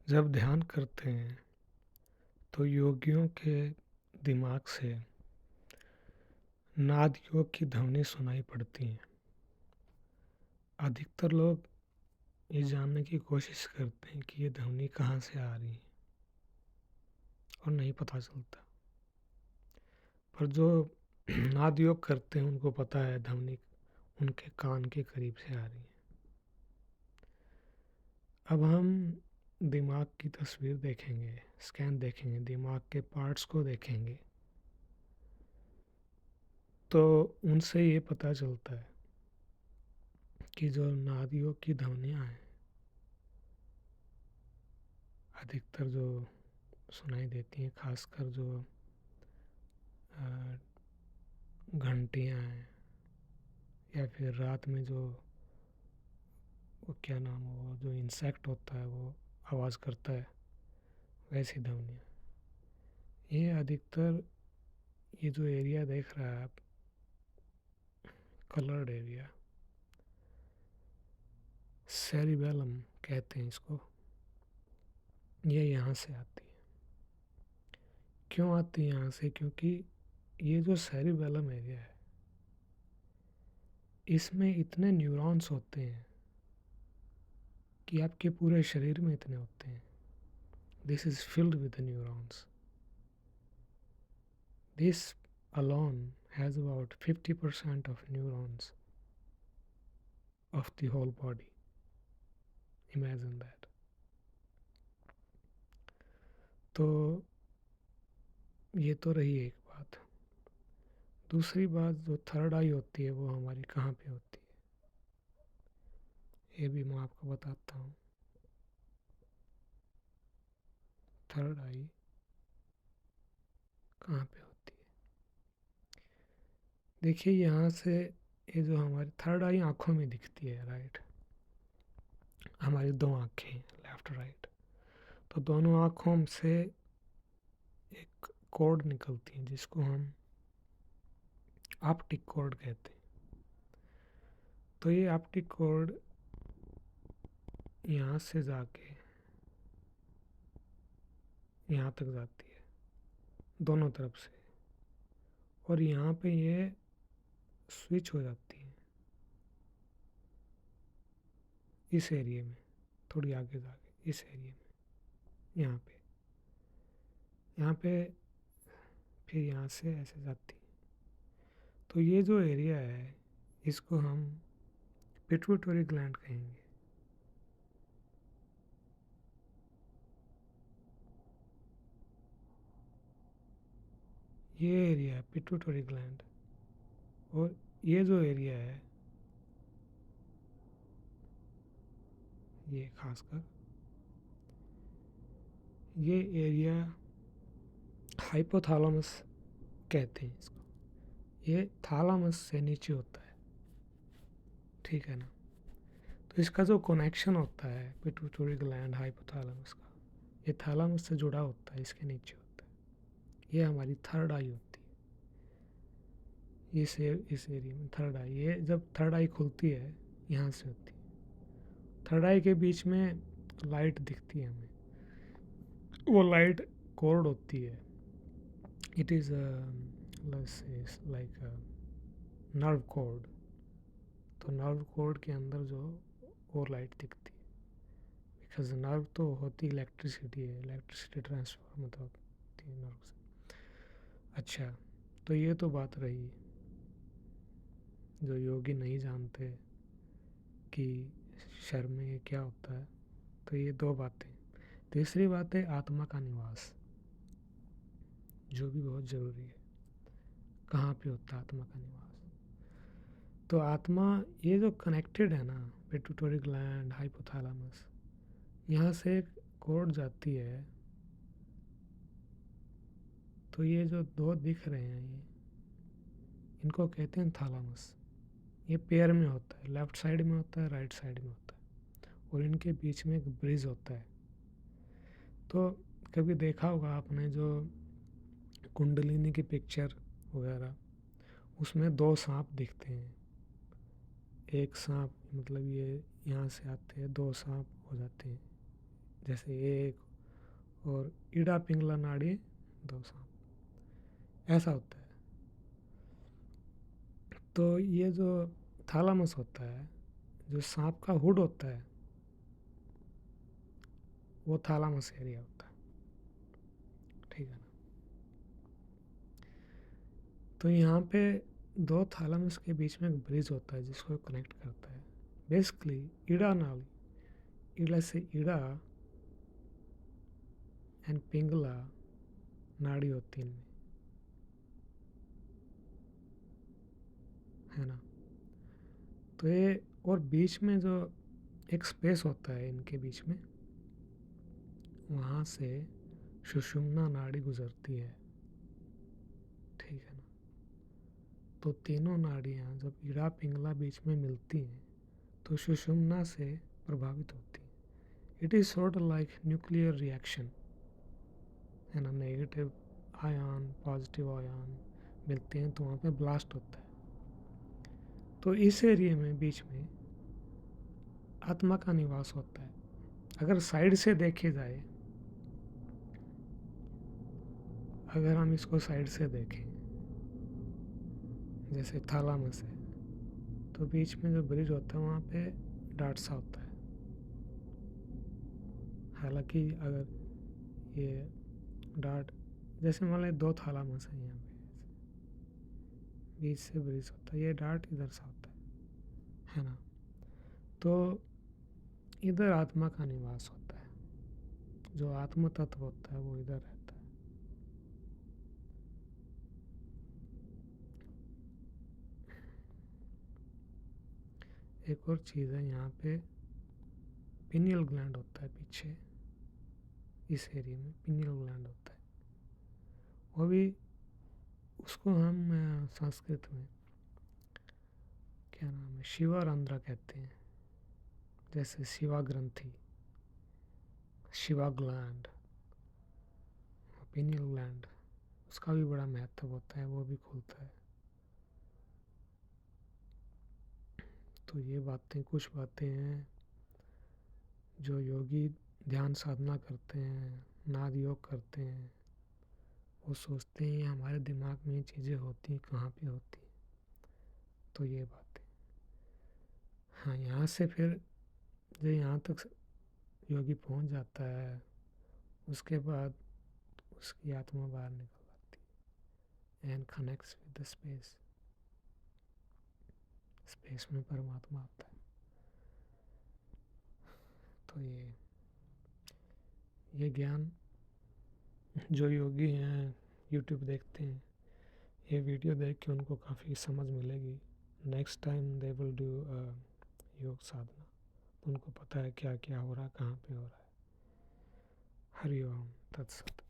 जब ध्यान करते हैं तो योगियों के दिमाग से नाद योग की ध्वनि सुनाई पड़ती है। अधिकतर लोग ये जानने की कोशिश करते हैं कि ये ध्वनि कहाँ से आ रही है और नहीं पता चलता। पर जो नाद योग करते हैं उनको पता है ध्वनि उनके कान के करीब से आ रही है। अब हम दिमाग की तस्वीर देखेंगे, स्कैन देखेंगे, दिमाग के पार्ट्स को देखेंगे तो उनसे ये पता चलता है कि जो नाद योग की ध्वनियाँ हैं अधिकतर जो सुनाई देती हैं, खासकर जो घंटियाँ हैं या फिर रात में जो वो क्या नाम है वो जो इंसेक्ट होता है वो आवाज़ करता है, वैसी ध्वनियाँ। ये अधिकतर ये जो एरिया देख रहा है आप, कलर्ड एरिया, सेरिबेलम कहते हैं इसको, ये यहाँ से आती है। क्यों आती है यहाँ से? क्योंकि ये जो सेरिबेलम एरिया है इसमें इतने न्यूरॉन्स होते हैं कि आपके पूरे शरीर में इतने होते हैं। This is filled with neurons. This alone has about 50% of neurons of the whole body. Imagine that. तो ये तो रही एक बात। दूसरी बात जो थर्ड आई होती है वो हमारी कहाँ पे होती है, ये भी मैं आपको बताता हूँ। थर्ड आई कहाँ पे होती है? देखिए यहाँ से, ये जो हमारी थर्ड आई आँखों में दिखती है, राइट। हमारी दो आँखें लेफ्ट राइट, तो दोनों आँखों से एक कॉर्ड निकलती है जिसको हम ऑप्टिक कॉर्ड कहते हैं। तो ये ऑप्टिक कॉर्ड यहाँ से जाके यहाँ तक जाती है दोनों तरफ से, और यहाँ पे ये स्विच हो जाती है इस एरिया में, थोड़ी आगे जाके इस एरिया में, यहाँ पे फिर यहाँ से ऐसे जाती है। तो ये जो एरिया है इसको हम पिट्यूटरी ग्लैंड कहेंगे। ये एरिया है पिट्यूटरी ग्लैंड, और ये जो एरिया है ये खासकर ये एरिया हाइपोथैलेमस कहते हैं इसको। ये थैलेमस से नीचे होता है, ठीक है ना। तो इसका जो कनेक्शन होता है पिट्यूटरी ग्लैंड हाइपोथैलेमस का, ये थैलेमस से जुड़ा होता है, इसके नीचे होता है। ये हमारी थर्ड आई होती है। इस एरिया में थर्ड आई, ये जब थर्ड आई खुलती है यहाँ से होती है। थर्ड आई के बीच में लाइट दिखती है हमें, वो लाइट कोर्ड होती है। It is like nerve cord. तो नर्व कोर्ड के अंदर जो वो लाइट दिखती है, बिकॉज नर्व तो होती इलेक्ट्रिसिटी है, इलेक्ट्रिसिटी ट्रांसफर मतलब होती है नर्व से। अच्छा, तो ये तो बात रही जो योगी नहीं जानते कि शर्म में ये क्या होता है। तो ये दो बातें। तीसरी बात है आत्मा का निवास, जो भी बहुत ज़रूरी है। कहाँ पे होता है आत्मा का निवास? तो आत्मा ये जो कनेक्टेड है ना, पिट्यूटरी ग्लैंड हाइपोथैलेमस, यहाँ से एक कॉर्ड जाती है। तो ये जो दो दिख रहे हैं ये, इनको कहते हैं थैलेमस। ये पेयर में होता है, लेफ्ट साइड में होता है, राइट साइड में होता है, और इनके बीच में एक ब्रिज होता है। तो कभी देखा होगा आपने जो कुंडलिनी की पिक्चर वगैरह, उसमें दो सांप दिखते हैं। एक सांप मतलब ये यहाँ से आते हैं, दो सांप हो जाते हैं जैसे एक और ईड़ा पिंगला नाड़ी 2 सांप, ऐसा होता है। तो ये जो थैलेमस होता है, जो सांप का हुड होता है, वो थैलेमस एरिया होता है, ठीक है ना। तो यहाँ पे 2 थैलेमस के बीच में एक ब्रिज होता है जिसको कनेक्ट करता है। बेसिकली ईड़ा नाड़ी, ईड़ा से ईड़ा एंड पिंगला नाड़ी होती है इनमें, है ना। तो ये और बीच में जो एक स्पेस होता है इनके बीच में, वहाँ से सुषुम्ना नाड़ी गुजरती है, ठीक है ना। तो तीनों नाड़ियाँ जब ईड़ा पिंगला बीच में मिलती हैं तो सुषुम्ना से प्रभावित होती हैं। It is sort like nuclear reaction, है ना। नेगेटिव आयन पॉजिटिव आयन मिलते हैं तो वहाँ पे ब्लास्ट होता है। तो इस एरिया में बीच में आत्मा का निवास होता है। अगर साइड से देखे जाए, अगर हम इसको साइड से देखें जैसे थैलेमस है, तो बीच में जो ब्रिज होता है वहाँ पे डार्ट सा होता है। हालांकि अगर ये डार्ट जैसे मान लें 2 थैलेमस है, यहाँ पे बीच से ब्रिज होता है, ये डार्ट इधर सा होता है ना। तो इधर आत्मा का निवास होता है, जो आत्म तत्व होता है वो इधर रहता है। एक और चीज़ है, यहाँ पे पिनियल ग्लैंड होता है पीछे, इस एरिया में पिनियल ग्लैंड होता है। वो भी उसको हम संस्कृत में क्या नाम है, शिवारंध्र कहते हैं। जैसे शिवा ग्रंथि, शिवा ग्लैंड, पिनियल ग्लैंड, उसका भी बड़ा महत्व होता है, वो भी खुलता है। तो ये बातें, कुछ बातें हैं जो योगी ध्यान साधना करते हैं, नाद योग करते हैं, वो सोचते हैं हमारे दिमाग में ये चीज़ें होती हैं, कहाँ पे होती हैं। तो ये बातें, हाँ, यहाँ से फिर जो यहाँ तक योगी पहुँच जाता है, उसके बाद उसकी आत्मा बाहर निकल आती है and connects with the space. Space में परमात्मा आता है। तो ये ज्ञान जो योगी हैं, यूट्यूब देखते हैं, ये वीडियो देख के उनको काफ़ी समझ मिलेगी। Next time they will do योग साधना, उनको पता है क्या क्या हो रहा है, कहाँ पे हो रहा है। हरि ओम तत्सत।